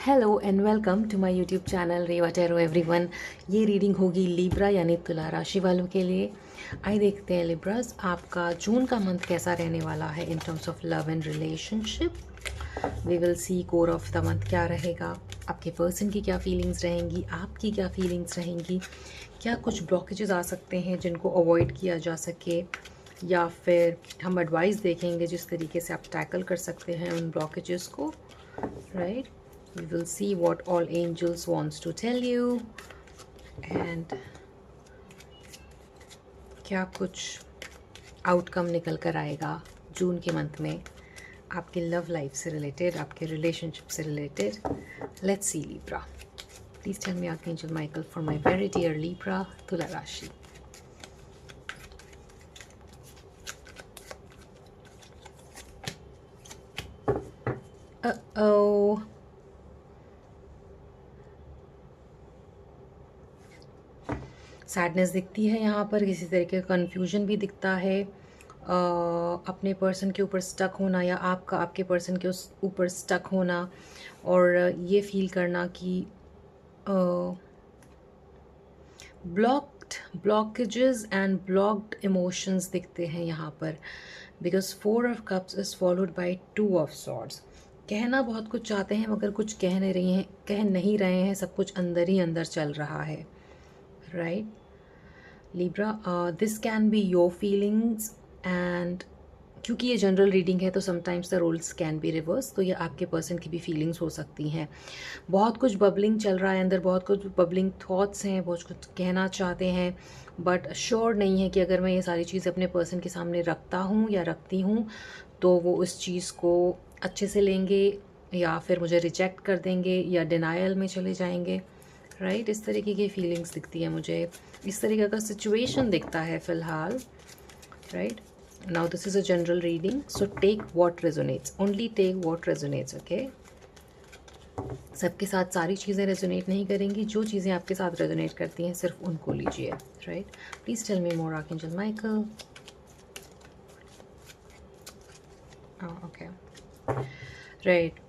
Hello and welcome to my YouTube channel Reva tarot everyone. ये reading होगी Libra यानी तुला राशि वालों के लिए। आइए देखते हैं लिब्रास, आपका जून का मंथ कैसा रहने वाला है in terms of love and relationship. We will see core of the month क्या रहेगा, आपके पर्सन की क्या फीलिंग्स रहेंगी, आपकी क्या फीलिंग्स रहेंगी, क्या कुछ ब्लॉकेजेस आ सकते हैं जिनको अवॉइड किया जा सके, या फिर हम एडवाइस देखेंगे जिस तरीके से आप टैकल कर सकते हैं उन ब्लॉकेजेस को, right. We will see what all angels wants to tell you and क्या कुछ आउटकम निकल कर आएगा जून के मंथ में आपके लव लाइफ से रिलेटेड, आपके रिलेशनशिप से related. Let's see Libra. Please tell me archangel Michael for my very dear Libra तुला राशि। ओ सैडनेस दिखती है यहाँ पर, किसी तरीके का कन्फ्यूजन भी दिखता है। अपने पर्सन के ऊपर स्टक होना या आपका आपके पर्सन के उस ऊपर स्टक होना, और ये फील करना कि ब्लॉकेजेस एंड ब्लॉक्ड इमोशंस दिखते हैं यहाँ पर, because 4 of Cups is followed by 2 of Swords। कहना बहुत कुछ चाहते हैं मगर कुछ कह नहीं रहे हैं, सब कुछ अंदर ही अंदर चल रहा है, right Libra. This can be your feelings and क्योंकि ये जनरल रीडिंग है तो sometimes the roles can be reverse, तो ये आपके पर्सन की भी फीलिंग्स हो सकती हैं। बहुत कुछ बबलिंग चल रहा है अंदर, बहुत कुछ बबलिंग थॉट्स हैं, बहुत कुछ कहना चाहते हैं, बट श्योर नहीं है कि अगर मैं ये सारी चीज़ें अपने पर्सन के सामने रखता हूँ या रखती हूँ तो वो उस चीज़ को अच्छे से लेंगे या फिर मुझे रिजेक्ट कर देंगे या डिनायल में चले जाएंगे, राइट। इस तरीके की फीलिंग्स दिखती है मुझे, इस तरीके का सिचुएशन दिखता है फ़िलहाल, right. Now this is a general reading, so take what resonates, only take what resonates, okay। सबके साथ सारी चीज़ें रेजोनेट नहीं करेंगी, जो चीज़ें आपके साथ रेजोनेट करती हैं सिर्फ उनको लीजिए, right. Please tell me more archangel Michael. Okay, right.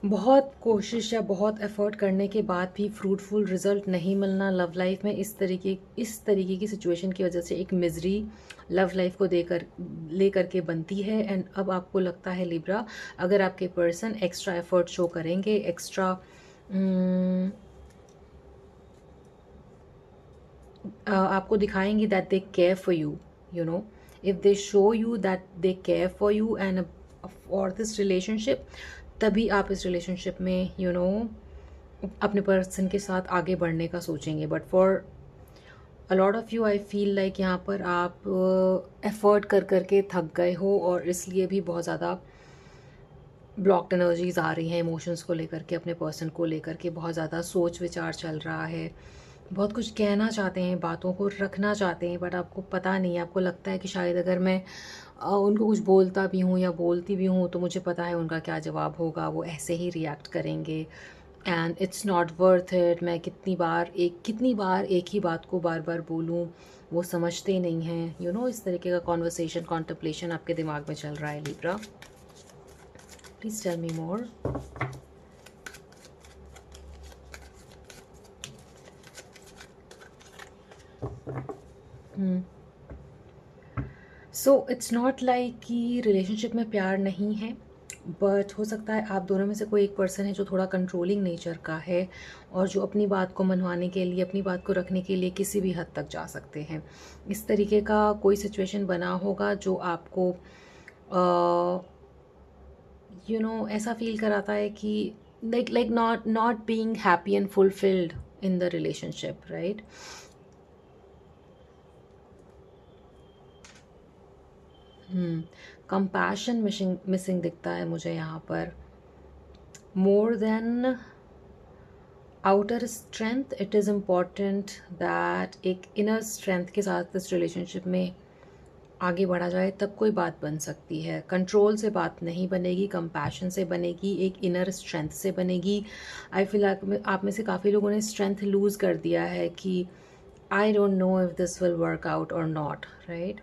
बहुत कोशिश या बहुत एफर्ट करने के बाद भी फ्रूटफुल रिजल्ट नहीं मिलना लव लाइफ में, इस तरीके की सिचुएशन की वजह से एक मिजरी लव लाइफ को लेकर के बनती है। एंड अब आपको लगता है लिब्रा, अगर आपके पर्सन एक्स्ट्रा एफर्ट शो करेंगे, एक्स्ट्रा आपको दिखाएंगे that they care for you, you know, if they show you that they care for you and for this relationship, तभी आप इस रिलेशनशिप में यू नो अपने पर्सन के साथ आगे बढ़ने का सोचेंगे। But for a lot of you I feel like यहाँ पर आप एफर्ट कर करके थक गए हो और इसलिए भी बहुत ज़्यादा ब्लॉक्ड एनर्जीज आ रही हैं इमोशंस को लेकर के, अपने पर्सन को लेकर के बहुत ज़्यादा सोच विचार चल रहा है, बहुत कुछ कहना चाहते हैं, बातों को रखना चाहते हैं, बट आपको पता नहीं है, आपको लगता है कि शायद अगर मैं उनको कुछ बोलता भी हूँ या बोलती भी हूँ तो मुझे पता है उनका क्या जवाब होगा, वो ऐसे ही रिएक्ट करेंगे and it's not worth it. मैं कितनी बार एक ही बात को बार बार बोलूँ, वो समझते नहीं हैं, यू नो, इस तरीके का कॉन्वर्सेशन कॉन्टम्पलेशन आपके दिमाग में चल रहा है Libra. Please tell me more. So it's not like कि रिलेशनशिप में प्यार नहीं है, बट हो सकता है आप दोनों में से कोई एक पर्सन है जो थोड़ा कंट्रोलिंग नेचर का है और जो अपनी बात को मनवाने के लिए, अपनी बात को रखने के लिए किसी भी हद तक जा सकते हैं। इस तरीके का कोई सिचुएशन बना होगा जो आपको यू नो ऐसा फील कराता है कि like not being happy and fulfilled in the relationship, right. Compassion missing दिखता है मुझे यहाँ पर, more than outer strength. It is important that एक इनर स्ट्रेंथ के साथ इस रिलेशनशिप में आगे बढ़ा जाए, तब कोई बात बन सकती है। कंट्रोल से बात नहीं बनेगी, कंपैशन से बनेगी, एक इनर स्ट्रेंथ से बनेगी। आई फील आप में से काफ़ी लोगों ने स्ट्रेंथ लूज़ कर दिया है कि I don't know if this will work out और नॉट, राइट।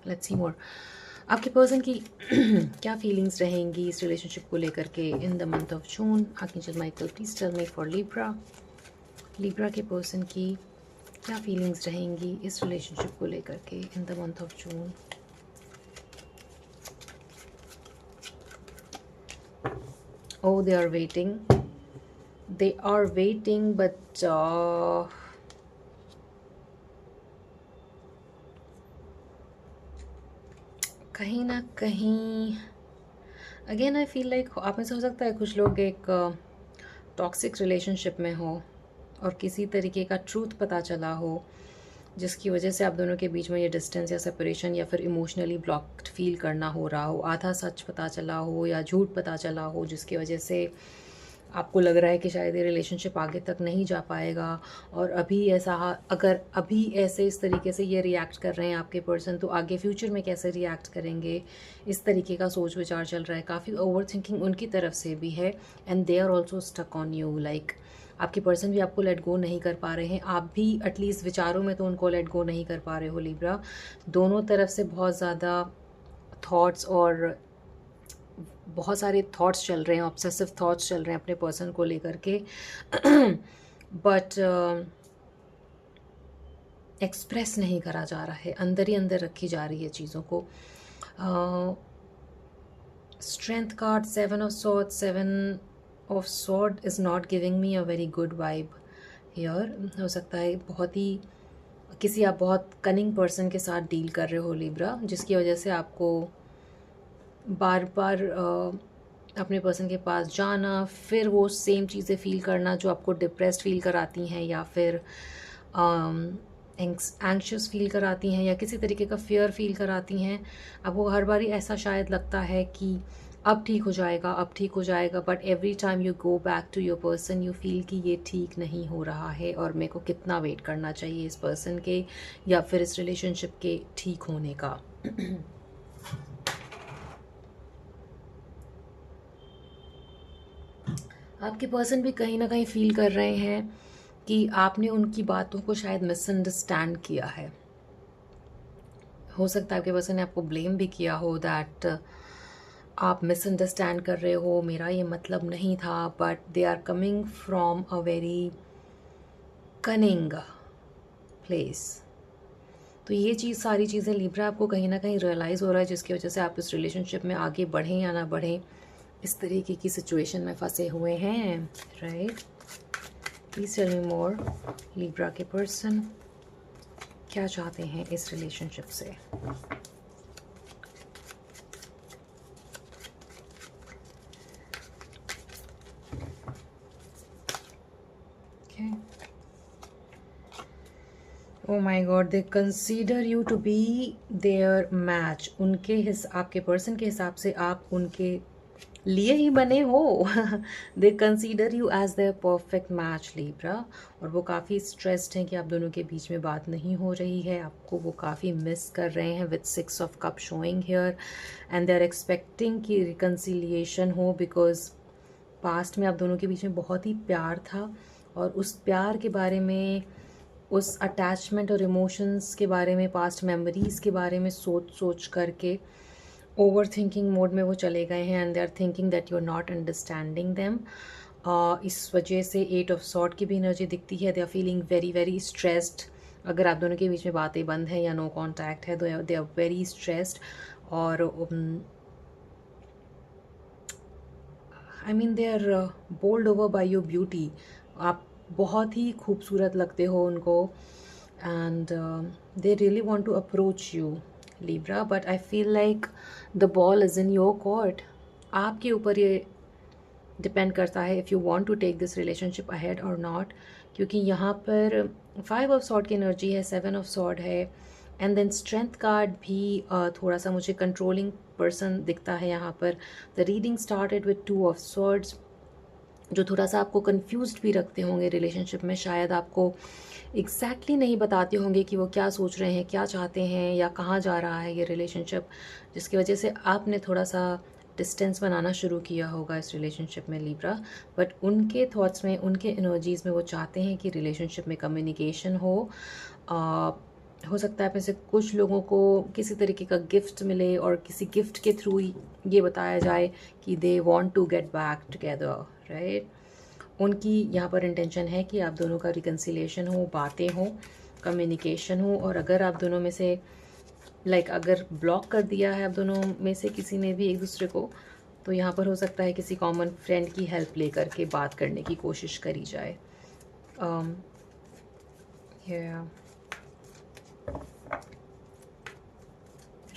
लेट्स सी मोर। आपके पर्सन की क्या फीलिंग्स रहेंगी इस रिलेशनशिप को लेकर के in the month of June? Archangel Michael please tell me for Libra. Libra के पर्सन की क्या फीलिंग्स रहेंगी इस रिलेशनशिप को लेकर के in the month of June? Oh, they are waiting. They are waiting, but कहीं ना कहीं अगेन आई फील लाइक आप में से हो सकता है कुछ लोग एक टॉक्सिक रिलेशनशिप में हो और किसी तरीके का ट्रूथ पता चला हो जिसकी वजह से आप दोनों के बीच में ये डिस्टेंस या सेपरेशन या फिर इमोशनली ब्लॉक्ड फील करना हो रहा हो, आधा सच पता चला हो या झूठ पता चला हो जिसकी वजह से आपको लग रहा है कि शायद ये रिलेशनशिप आगे तक नहीं जा पाएगा। और अभी ऐसा अगर अभी ऐसे इस तरीके से ये रिएक्ट कर रहे हैं आपके पर्सन, तो आगे फ्यूचर में कैसे रिएक्ट करेंगे, इस तरीके का सोच विचार चल रहा है। काफ़ी ओवर थिंकिंग उनकी तरफ से भी है and they are also stuck on you. Like आपके पर्सन भी आपको लेट गो नहीं कर पा रहे हैं, आप भी एटलीस्ट विचारों में तो उनको लेट गो नहीं कर पा रहे हो लिब्रा। दोनों तरफ से बहुत ज़्यादा थॉट्स और बहुत सारे थॉट्स चल रहे हैं, ऑब्सेसिव थॉट्स चल रहे हैं अपने पर्सन को लेकर के बट एक्सप्रेस नहीं करा जा रहा है, अंदर ही अंदर रखी जा रही है चीज़ों को। Strength card, 7 of sword, 7 of sword is not giving me a very good vibe here. हो सकता है बहुत ही किसी आप बहुत कनिंग पर्सन के साथ डील कर रहे हो लिब्रा, जिसकी वजह से आपको बार बार अपने पर्सन के पास जाना, फिर वो सेम चीज़ें फील करना जो आपको डिप्रेस्ड फील कराती हैं या फिर एंग्शियस फील कराती हैं या किसी तरीके का फियर फील कराती हैं। आपको हर बार ऐसा शायद लगता है कि अब ठीक हो जाएगा, अब ठीक हो जाएगा, but every time you go back to your person you feel कि ये ठीक नहीं हो रहा है और मेरे को कितना वेट करना चाहिए इस पर्सन के या फिर इस रिलेशनशिप के ठीक होने का। आपके पर्सन भी कहीं ना कहीं फील कर रहे हैं कि आपने उनकी बातों को शायद मिसअंडरस्टैंड किया है। हो सकता है आपके पर्सन ने आपको ब्लेम भी किया हो दैट आप मिसअंडरस्टैंड कर रहे हो, मेरा ये मतलब नहीं था, but they are coming from a very cunning place. तो ये चीज़ सारी चीज़ें लिब्रा आपको कहीं ना कहीं रियलाइज़ हो रहा है जिसकी वजह से आप इस रिलेशनशिप में आगे बढ़ें या ना बढ़ें इस तरीके की सिचुएशन में फंसे हुए हैं, right. Please tell me more, Libra के पर्सन क्या चाहते हैं इस रिलेशनशिप से? Oh my god, they consider you to be their match. आपके पर्सन के हिसाब से आप उनके लिए ही बने हो they consider you as their perfect match Libra. और वो काफ़ी स्ट्रेस्ड हैं कि आप दोनों के बीच में बात नहीं हो रही है, आपको वो काफ़ी मिस कर रहे हैं with 6 of cup showing here and they are expecting कि रिकन्सिलिएशन हो बिकॉज पास्ट में आप दोनों के बीच में बहुत ही प्यार था और उस प्यार के बारे में, उस अटैचमेंट और इमोशंस के बारे में, पास्ट मेमोरीज़ के बारे में सोच सोच करके ओवर थिंकिंग मोड में वो चले गए हैं and they are thinking that you are not understanding them. इस वजह से 8 ऑफ सॉर्ड की भी एनर्जी दिखती है। They are feeling very very stressed. अगर आप दोनों के बीच में बातें बंद हैं या नो कॉन्टैक्ट है तो दे आर वेरी स्ट्रेस्ड। और I mean they are bowled over by your beauty. आप बहुत ही खूबसूरत लगते हो उनको and they really want to approach you Libra, but I feel like the ball is in your court. आपके ऊपर ये डिपेंड करता है if you want to take this relationship ahead और नॉट, क्योंकि यहाँ पर 5 ऑफ सॉर्ड की एनर्जी है, 7 ऑफ सॉर्ड है एंड देन स्ट्रेंथ कार्ड भी थोड़ा सा मुझे कंट्रोलिंग पर्सन दिखता है यहाँ पर। The reading started with 2 of swords जो थोड़ा सा आपको कंफ्यूज्ड भी रखते होंगे रिलेशनशिप में। शायद आपको एग्जैक्टली नहीं बताते होंगे कि वो क्या सोच रहे हैं, क्या चाहते हैं या कहाँ जा रहा है ये रिलेशनशिप, जिसकी वजह से आपने थोड़ा सा डिस्टेंस बनाना शुरू किया होगा इस रिलेशनशिप में लिब्रा। बट उनके थॉट्स में, उनके एनर्जीज़ में वो चाहते हैं कि रिलेशनशिप में कम्युनिकेशन हो, हो सकता है आप में से कुछ लोगों को किसी तरीके का गिफ्ट मिले और किसी गिफ्ट के थ्रू ये बताया जाए कि they want to get back together, right. उनकी यहाँ पर इंटेंशन है कि आप दोनों का रिकन्सिलिएशन हो, बातें हो, कम्युनिकेशन हो। और अगर आप दोनों में से अगर ब्लॉक कर दिया है आप दोनों में से किसी ने भी एक दूसरे को, तो यहाँ पर हो सकता है किसी कॉमन फ्रेंड की हेल्प ले करके बात करने की कोशिश करी जाए।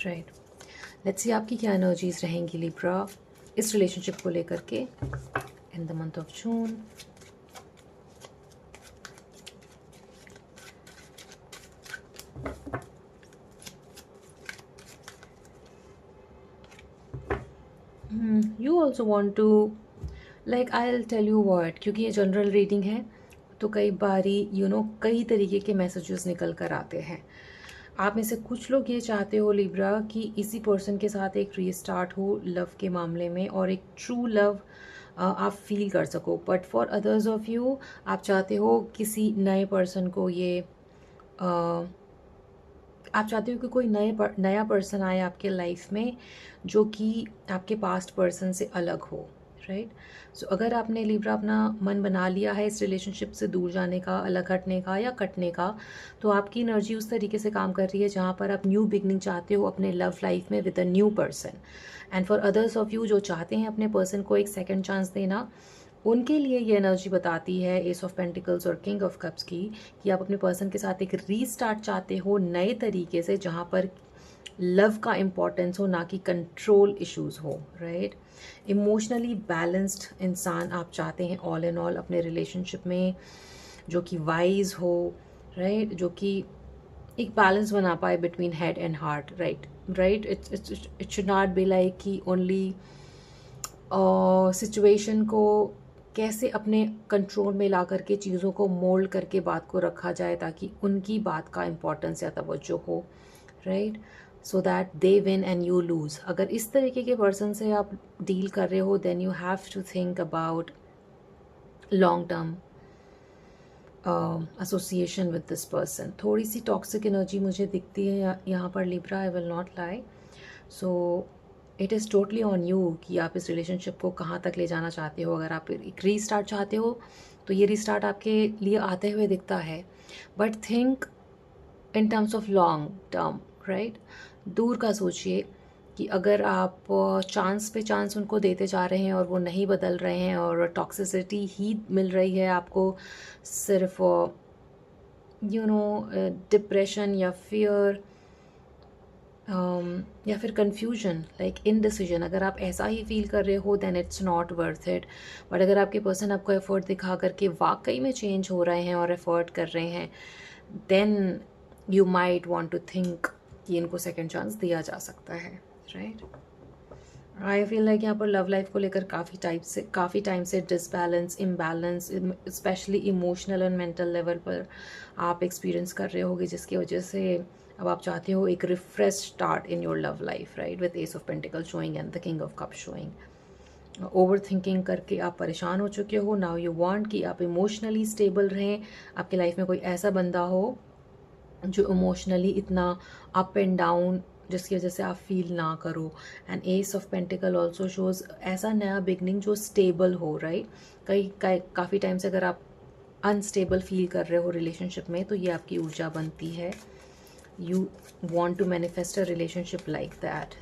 राइट, लेट्स सी आपकी क्या एनर्जीज रहेंगी लिब्रा इस रिलेशनशिप को लेकर के in the month of June. You also want to I will tell you word, क्योंकि ये जनरल रीडिंग है तो कई बारी कई तरीके के मैसेजेस निकल कर आते हैं। आप में से कुछ लोग ये चाहते हो लिब्रा कि इसी पर्सन के साथ एक रीस्टार्ट हो लव के मामले में और एक ट्रू लव आप फील कर सको। But for others of you आप चाहते हो किसी नए पर्सन को आप चाहते हो कि कोई नया पर्सन आए आपके लाइफ में जो कि आपके पास्ट पर्सन से अलग हो, राइट। सो अगर आपने लिब्रा अपना मन बना लिया है इस रिलेशनशिप से दूर जाने का, अलग हटने का या कटने का, तो आपकी एनर्जी उस तरीके से काम कर रही है जहाँ पर आप न्यू बिगनिंग चाहते हो अपने लव लाइफ में with a new person. And for others of you जो चाहते हैं अपने पर्सन को एक सेकेंड चांस देना, उनके लिए ये एनर्जी बताती है एस ऑफ पेंटिकल्स और किंग ऑफ कप्स की कि आप अपने पर्सन के साथ एक रीस्टार्ट चाहते हो नए तरीके से, जहाँ पर लव का इम्पॉर्टेंस हो, ना कि कंट्रोल इश्यूज हो, राइट। इमोशनली बैलेंस्ड इंसान आप चाहते हैं ऑल इन ऑल अपने रिलेशनशिप में, जो कि वाइज हो, राइट, जो कि एक बैलेंस बना पाए between head and heart, right. It should not be like कि ओनली सिचुएशन को कैसे अपने कंट्रोल में ला करके चीज़ों को मोल्ड करके बात को रखा जाए ताकि उनकी बात का इम्पोर्टेंस या तवज्जो हो, right, so that they win and you lose. अगर इस तरीके के पर्सन से आप डील कर रहे हो then you have to think about long term association with this person. थोड़ी सी टॉक्सिक एनर्जी मुझे दिखती है यहाँ पर Libra, I will not lie. So it is totally on you कि आप इस रिलेशनशिप को कहाँ तक ले जाना चाहते हो। अगर आप एक रीस्टार्ट चाहते हो तो ये रीस्टार्ट आपके लिए आते हुए दिखता है, but think in terms of long term, right. दूर का सोचिए कि अगर आप चांस पे चांस उनको देते जा रहे हैं और वो नहीं बदल रहे हैं और टॉक्सिसिटी ही मिल रही है आपको, सिर्फ डिप्रेशन या फियर या फिर कन्फ्यूजन इनडिसीजन, अगर आप ऐसा ही फील कर रहे हो then it's not worth it. But अगर आपके पर्सन आपको एफर्ट दिखा करके वाकई में चेंज हो रहे हैं और एफर्ट कर रहे हैं, then you might want to think कि इनको सेकंड चांस दिया जा सकता है, राइट। आई फील लाइक यहाँ पर लव लाइफ को लेकर काफ़ी टाइम से डिसबैलेंस, इम्बैलेंस, स्पेशली इमोशनल और मेंटल लेवल पर आप एक्सपीरियंस कर रहे होगे, जिसकी वजह से अब आप चाहते हो एक refresh start in your love life, right, with S of pentacle showing and the king of cup showing. Over thinking करके आप परेशान हो चुके हो। नाउ यू वांट कि आप इमोशनली स्टेबल रहें, आपके लाइफ में कोई ऐसा बंदा हो जो इमोशनली इतना अप एंड डाउन जिसकी वजह से आप फील ना करो। And S of pentacle also shows ऐसा नया बिगनिंग जो स्टेबल हो, राइट। काफ़ी टाइम से अगर आप अनस्टेबल फील कर रहे हो रिलेशनशिप में तो ये आपकी ऊर्जा बनती है। You want to manifest a relationship like that.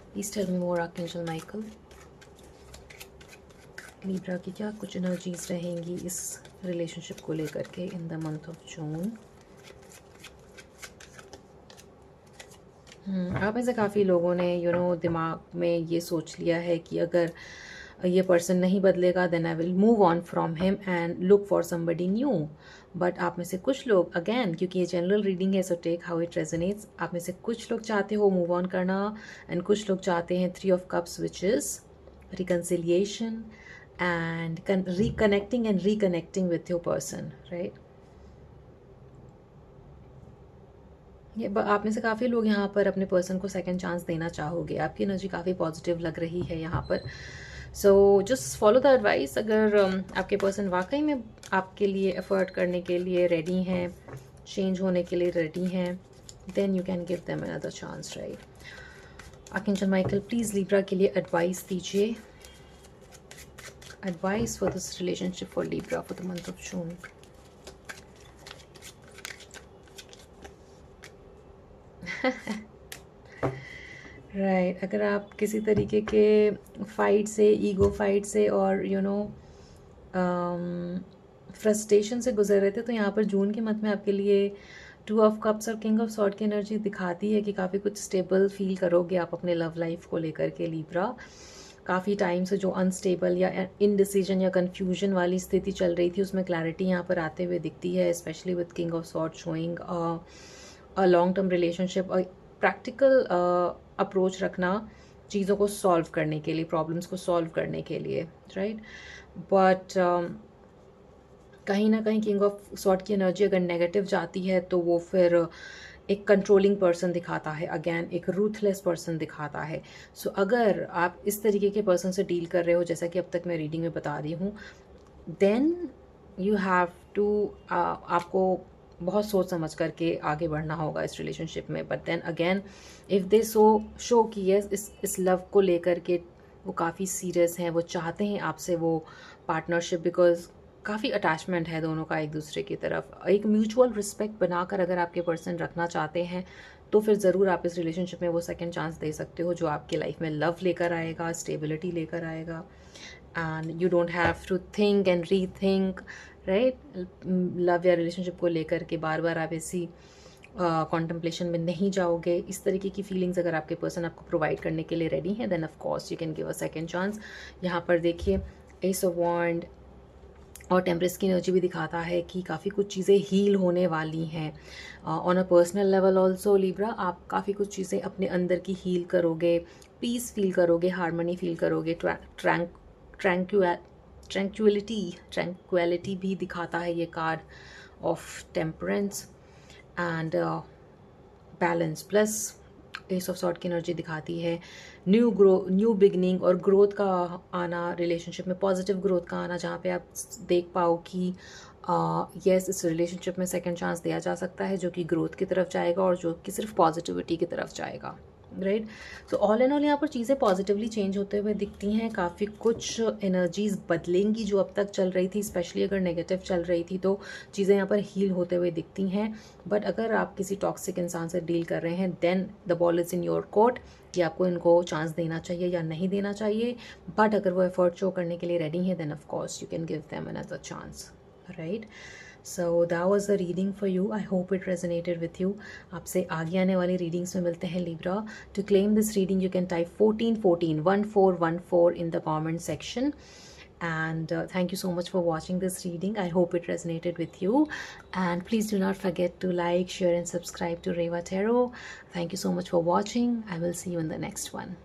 Please tell me more, Archangel Michael. Libra की क्या कुछ एनर्जीज रहेंगी इस रिलेशनशिप को लेकर के इन द मंथ ऑफ जून। आप में से काफ़ी लोगों ने दिमाग में ये सोच लिया है कि अगर ये पर्सन नहीं बदलेगा then I will move on from him and look for somebody new. But आप में से कुछ लोग, अगेन क्योंकि ये जनरल रीडिंग है so take how it resonates, आप में से कुछ लोग चाहते हो मूव ऑन करना एंड कुछ लोग चाहते हैं 3 of cups which is reconciliation and reconnecting with your person, right. ये आप में से काफ़ी लोग यहाँ पर अपने पर्सन को सेकंड चांस देना चाहोगे। आपकी एनर्जी काफ़ी पॉजिटिव लग रही है यहाँ पर। So just follow the advice. अगर आपके पर्सन वाकई में आपके लिए एफर्ट करने के लिए रेडी हैं, चेंज होने के लिए रेडी हैं, then you can give them another chance, right? Archangel Michael please Libra के लिए एडवाइस दीजिए, advice for this relationship for Libra for the month of June. Right, अगर आप किसी तरीके के फाइट से, ईगो फाइट से और फ्रस्ट्रेशन से गुजर रहे थे, तो यहाँ पर जून के मंथ में आपके लिए 2 ऑफ कप्स और किंग ऑफ सॉर्ड की एनर्जी दिखाती है कि काफ़ी कुछ स्टेबल फील करोगे आप अपने लव लाइफ को लेकर के लिब्रा। काफ़ी टाइम से जो अनस्टेबल या इनडिसीजन या कन्फ्यूजन वाली स्थिति चल रही थी, उसमें क्लैरिटी यहाँ पर आते हुए दिखती है, specially with king of sword showing a long term relationship, और प्रैक्टिकल अप्रोच रखना चीज़ों को सॉल्व करने के लिए, प्रॉब्लम्स को सॉल्व करने के लिए, राइट? बट कहीं ना कहीं किंग ऑफ सॉर्ड की एनर्जी अगर नेगेटिव जाती है तो वो फिर एक कंट्रोलिंग पर्सन दिखाता है, अगेन एक रूथलेस पर्सन दिखाता है। सो अगर आप इस तरीके के पर्सन से डील कर रहे हो, जैसा कि अब तक मैं रीडिंग में बता रही हूँ, देन यू हैव टू, आपको बहुत सोच समझ करके आगे बढ़ना होगा इस रिलेशनशिप में। But then again if they show कि यस इस लव को लेकर के वो काफ़ी सीरियस हैं, वो चाहते हैं आपसे वो पार्टनरशिप, बिकॉज काफ़ी अटैचमेंट है दोनों का एक दूसरे की तरफ, एक म्यूचुअल रिस्पेक्ट बनाकर अगर आपके पर्सन रखना चाहते हैं, तो फिर ज़रूर आप इस रिलेशनशिप में वो सेकंड चांस दे सकते हो, जो आपकी लाइफ में लव लेकर आएगा, स्टेबिलिटी लेकर आएगा, and you don't have to think and rethink, right? Love या रिलेशनशिप को लेकर के बार बार आप ऐसी कॉन्टम्पलेशन में नहीं जाओगे। इस तरीके की फीलिंग्स अगर आपके पर्सन आपको प्रोवाइड करने के लिए रेडी हैं, then of course you can give a second chance. यहाँ पर देखिए एस ऑफ वॉन्ड और टेम्परेस की एनर्जी भी दिखाता है कि काफ़ी कुछ चीज़ें हील होने वाली हैं on a personal level also Libra. आप काफ़ी कुछ चीज़ें अपने अंदर की हील करोगे, पीस फील करोगे, हारमोनी फील करोगे, ट्रैंक्विलिटी भी दिखाता है ये card of temperance and balance. Plus S of sword की एनर्जी दिखाती है न्यू बिगनिंग और ग्रोथ का आना, रिलेशनशिप में पॉजिटिव ग्रोथ का आना, जहाँ पे आप देख पाओ कि यस इस रिलेशनशिप में सेकंड चांस दिया जा सकता है, जो कि ग्रोथ की तरफ जाएगा और जो कि सिर्फ पॉजिटिविटी की तरफ जाएगा, राइट? तो ऑल एंड ऑल यहाँ पर चीज़ें पॉजिटिवली चेंज होते हुए दिखती हैं। काफ़ी कुछ एनर्जीज बदलेंगी जो अब तक चल रही थी, स्पेशली अगर नेगेटिव चल रही थी तो चीज़ें यहाँ पर हील होते हुए दिखती हैं। बट अगर आप किसी टॉक्सिक इंसान से डील कर रहे हैं, then the ball is in your court कि आपको इनको चांस देना चाहिए या नहीं देना चाहिए। बट अगर वो एफर्ट शो करने के लिए रेडी हैं, then of course you can give them another chance, right? So that was the reading for you. I hope it resonated with you. आपसे आगे आने वाली रीडिंग्स में मिलते हैं Libra. To claim this reading you can type 1414 in the comment section. And thank you so much for watching this reading. I hope it resonated with you. And please do not forget to like, share and subscribe to Reva Tarot. Thank you so much for watching. I will see you in the next one.